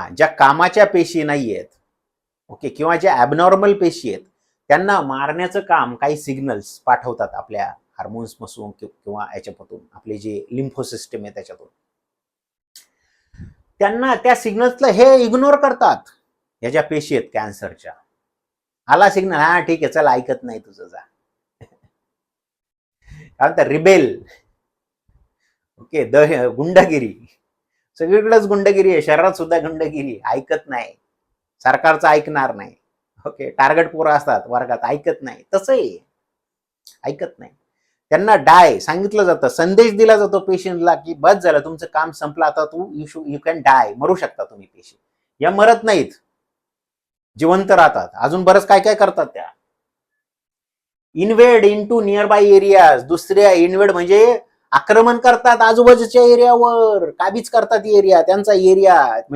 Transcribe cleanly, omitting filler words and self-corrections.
ज्या कामाच्या पेशी नाही आहेत, ओके, किंवा ज्या ॲबनॉर्मल पेशी आहेत, त्यांना मारण्याचं काम काही सिग्नल्स पाठवतात आपल्या हार्मोन्स पासून किंवा याच्यापासून, आपले जे लिम्फो सिस्टम आहे त्याच्यातून. त्यांना त्या सिग्नल्सला हे इग्नोर करतात. या ज्या पेशी आहेत कॅन्सरच्या, आला सिग्नल, हा ठीक आहे, चल ऐकत नाही तुझं, जा. कारण रिबेल, ओके, गुंडगिरी, सगळीकडेच गुंडगिरी आहे, शहरात सुद्धा गुंडगिरी, ऐकत नाही, सरकारचं ऐकणार नाही, ओके, टार्गेट पोरं असतात वर्गात, ऐकत नाही, तसंही ऐकत नाही. त्यांना डाय सांगितलं जातं, संदेश दिला जातो पेशंटला की बस झालं, तुमचं काम संपलं, आता यू कॅन डाय, मरू शकता तुम्ही. पेशंट या मरत नाहीत, जिवंत राहतात. अजून बरंच काय काय करतात त्या. Invade into near by areas, दुसऱ्या इन्वेड म्हणजे आक्रमण करतात आजूबाजूच्या एरियावर, काबीज करतात एरिया, त्यांचा एरिया, म्हणजे